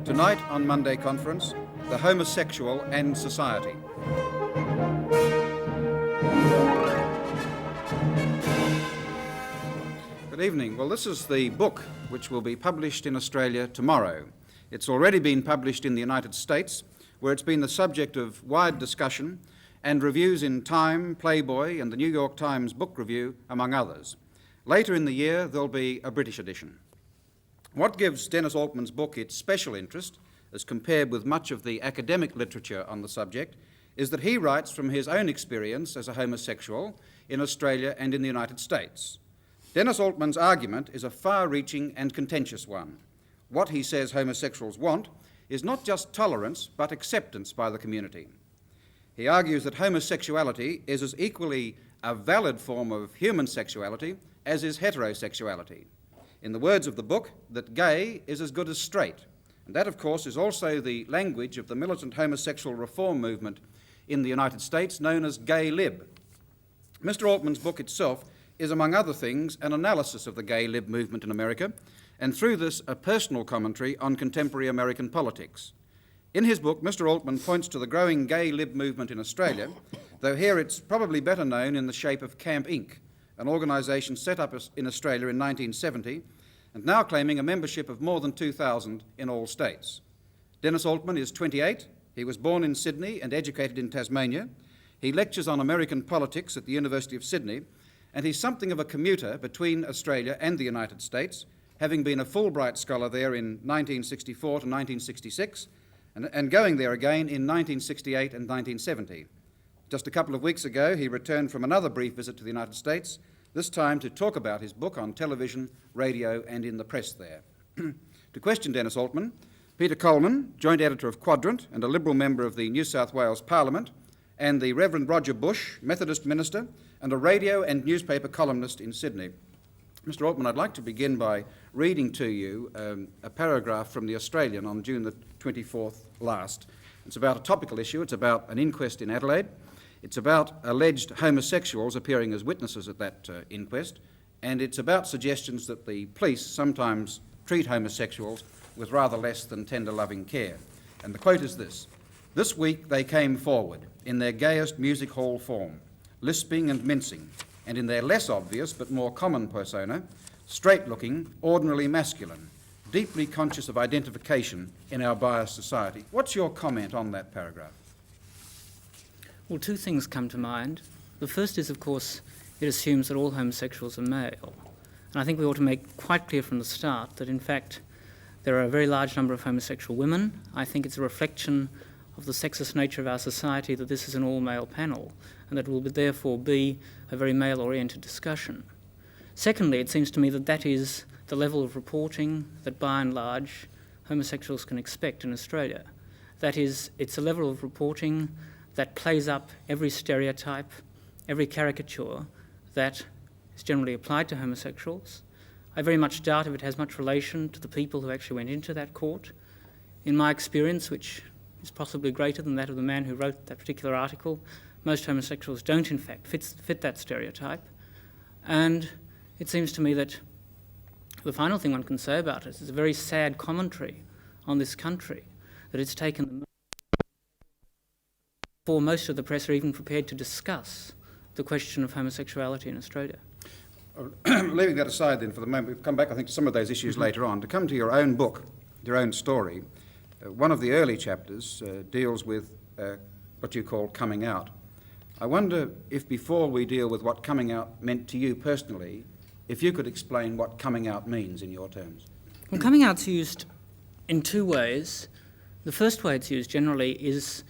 Tonight on Monday Conference, the Homosexual and Society. Good evening. Well, this is the book which will be published in Australia tomorrow. It's already been published in the United States, where it's been the subject of wide discussion and reviews in Time, Playboy, and the New York Times Book Review, among others. Later in the year, there'll be a British edition. What gives Dennis Altman's book its special interest, as compared with much of the academic literature on the subject, is that he writes from his own experience as a homosexual in Australia and in the United States. Dennis Altman's argument is a far-reaching and contentious one. What he says homosexuals want is not just tolerance, but acceptance by the community. He argues that homosexuality is as equally a valid form of human sexuality as is heterosexuality. In the words of the book, that gay is as good as straight. And that, of course, is also the language of the militant homosexual reform movement in the United States known as gay lib. Mr. Altman's book itself is, among other things, an analysis of the gay lib movement in America, and through this, a personal commentary on contemporary American politics. In his book, Mr. Altman points to the growing gay lib movement in Australia, though here it's probably better known in the shape of Camp Inc., an organisation set up in Australia in 1970 and now claiming a membership of more than 2,000 in all states. Dennis Altman is 28. He was born in Sydney and educated in Tasmania. He lectures on American politics at the University of Sydney, and he's something of a commuter between Australia and the United States, having been a Fulbright scholar there in 1964 to 1966 and going there again in 1968 and 1970. Just a couple of weeks ago, he returned from another brief visit to the United States, this time to talk about his book on television, radio, and in the press there. To question Dennis Altman, Peter Coleman, joint editor of Quadrant and a Liberal member of the New South Wales Parliament, and the Reverend Roger Bush, Methodist minister, and a radio and newspaper columnist in Sydney. Mr. Altman, I'd like to begin by reading to you a paragraph from The Australian on June the 24th last. It's about a topical issue. It's about an inquest in Adelaide. It's about alleged homosexuals appearing as witnesses at that inquest, and it's about suggestions that the police sometimes treat homosexuals with rather less than tender loving care. And the quote is this: "This week they came forward in their gayest music hall form, lisping and mincing, and in their less obvious but more common persona, straight-looking, ordinarily masculine, deeply conscious of identification in our biased society." What's your comment on that paragraph? Well, two things come to mind. The first is, of course, it assumes that all homosexuals are male. And I think we ought to make quite clear from the start that, in fact, there are a very large number of homosexual women. I think it's a reflection of the sexist nature of our society that this is an all-male panel, and that it will therefore be a very male-oriented discussion. Secondly, it seems to me that that is the level of reporting that, by and large, homosexuals can expect in Australia. That is, it's a level of reporting that plays up every stereotype, every caricature that is generally applied to homosexuals. I very much doubt if it has much relation to the people who actually went into that court. In my experience, which is possibly greater than that of the man who wrote that particular article, most homosexuals don't in fact fit that stereotype. And it seems to me that the final thing one can say about it is a very sad commentary on this country, that it's taken before most of the press are even prepared to discuss the question of homosexuality in Australia. Leaving that aside then for the moment, we'll come back, I think, to some of those issues later on. To come to your own book, your own story, one of the early chapters deals with what you call coming out. I wonder if before we deal with what coming out meant to you personally, if you could explain what coming out means in your terms. Well, coming out's used in two ways. The first way it's used generally is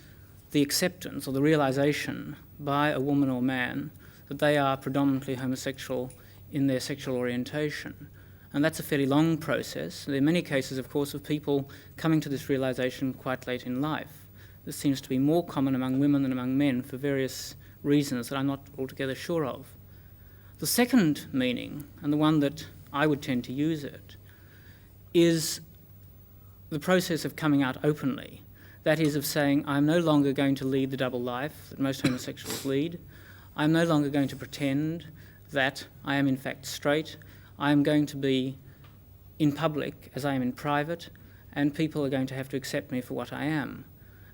the acceptance or the realisation by a woman or man that they are predominantly homosexual in their sexual orientation. And that's a fairly long process. There are many cases, of course, of people coming to this realisation quite late in life. This seems to be more common among women than among men for various reasons that I'm not altogether sure of. The second meaning, and the one that I would tend to use it, is the process of coming out openly. That is, of saying, I'm no longer going to lead the double life that most homosexuals lead. I'm no longer going to pretend that I am in fact straight. I am going to be in public as I am in private, and people are going to have to accept me for what I am.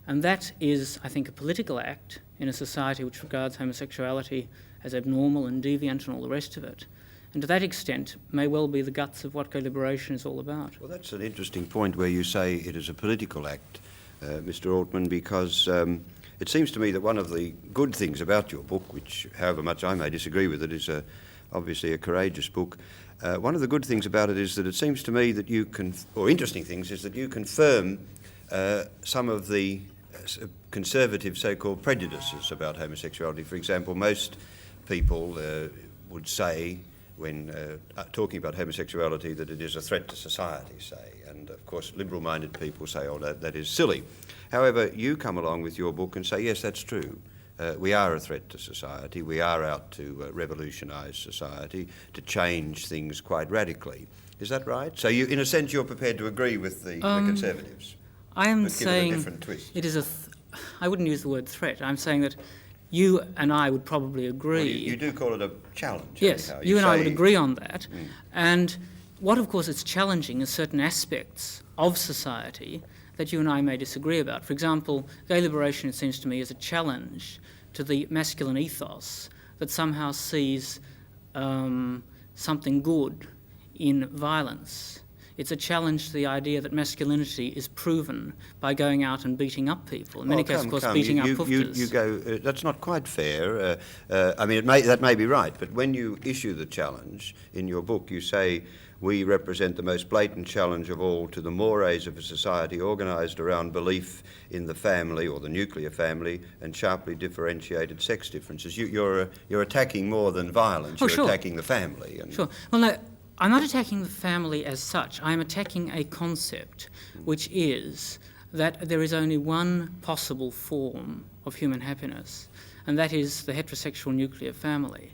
And that is, I think, a political act in a society which regards homosexuality as abnormal and deviant and all the rest of it. And to that extent may well be the guts of what gay liberation is all about. Well, that's an interesting point where you say it is a political act, Mr. Altman, because it seems to me that one of the good things about your book, which, however much I may disagree with it, is obviously a courageous book. One of the good things about it is that it seems to me that you can, or interesting things, is that you confirm some of the conservative so-called prejudices about homosexuality. For example, most people would say, when talking about homosexuality, that it is a threat to society, say. And, of course, liberal-minded people say, oh, that is silly. However, you come along with your book and say, yes, that's true. We are a threat to society. We are out to revolutionise society, to change things quite radically. Is that right? So, in a sense, you're prepared to agree with the Conservatives? I am but saying give it a different twist. It is I wouldn't use the word threat. I'm saying that you and I would probably agree. Well, you do call it a challenge. Yes, anyhow. you and I would agree on that. And what, of course, is challenging is certain aspects of society that you and I may disagree about. For example, gay liberation, it seems to me, is a challenge to the masculine ethos that somehow sees something good in violence. It's a challenge to the idea that masculinity is proven by going out and beating up people. In many cases, of course, beating up pufters. You go, that's not quite fair. I mean, that may be right, but when you issue the challenge in your book, you say, we represent the most blatant challenge of all to the mores of a society organised around belief in the family or the nuclear family and sharply differentiated sex differences. You're attacking more than violence. Oh, you're sure. attacking the family. And Sure. Well, no, I'm not attacking the family as such. I'm attacking a concept, which is that there is only one possible form of human happiness, and that is the heterosexual nuclear family.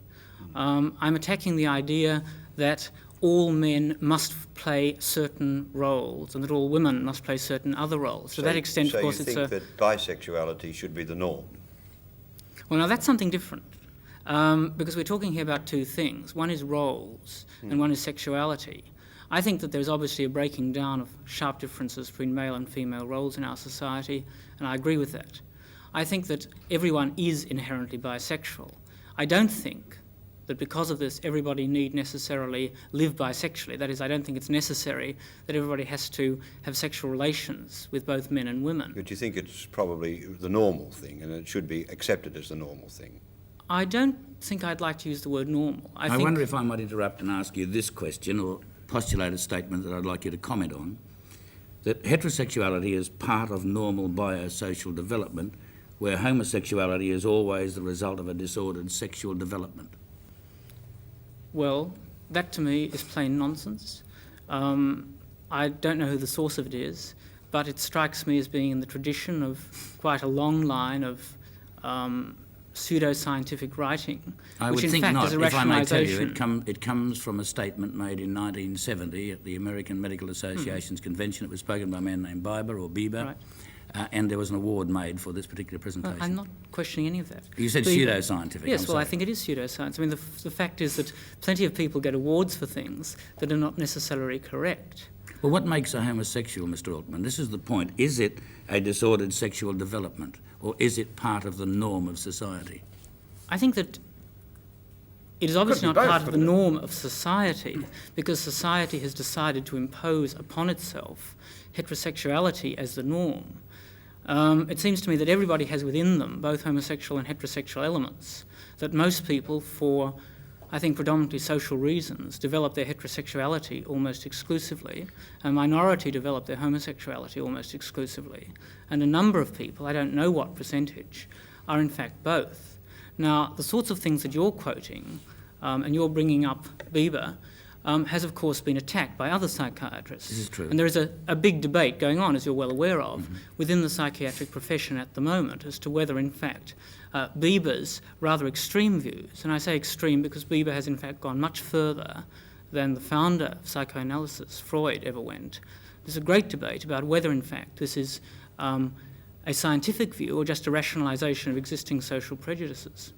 I'm attacking the idea that all men must play certain roles and that all women must play certain other roles. To that extent, of course, you think that bisexuality should be the norm? Well, now that's something different. Because we're talking here about two things. One is roles and one is sexuality. I think that there's obviously a breaking down of sharp differences between male and female roles in our society, and I agree with that. I think that everyone is inherently bisexual. I don't think that because of this everybody need necessarily live bisexually. That is, I don't think it's necessary that everybody has to have sexual relations with both men and women. But you think it's probably the normal thing and it should be accepted as the normal thing? I don't think I'd like to use the word normal. I wonder if I might interrupt and ask you this question, or postulate a statement that I'd like you to comment on, that heterosexuality is part of normal biosocial development, where homosexuality is always the result of a disordered sexual development. Well, that to me is plain nonsense. I don't know who the source of it is, but it strikes me as being in the tradition of quite a long line of pseudo-scientific writing, I which would in think fact not. is a If I may tell you, rationalisation. it comes from a statement made in 1970 at the American Medical Association's convention. It was spoken by a man named Bieber, Right. And there was an award made for this particular presentation. I'm not questioning any of that. You said But pseudo-scientific. Yes, I'm well, I sorry. think it is pseudoscience. I mean, the fact is that plenty of people get awards for things that are not necessarily correct. Well, what makes a homosexual, Mr. Altman? This is the point. Is it a disordered sexual development, or is it part of the norm of society? I think that it is obviously Could not be both, part of the couldn't it? norm of society, because society has decided to impose upon itself heterosexuality as the norm. It seems to me that everybody has within them both homosexual and heterosexual elements, that most people, for, I think, predominantly social reasons, develop their heterosexuality almost exclusively, a minority develop their homosexuality almost exclusively, and a number of people, I don't know what percentage, are in fact both. Now, the sorts of things that you're quoting, and you're bringing up Bieber, has of course been attacked by other psychiatrists. This is true. And there is a big debate going on, as you're well aware of, within the psychiatric profession at the moment as to whether in fact Bieber's rather extreme views, and I say extreme because Bieber has in fact gone much further than the founder of psychoanalysis, Freud, ever went. There's a great debate about whether in fact this is a scientific view or just a rationalisation of existing social prejudices.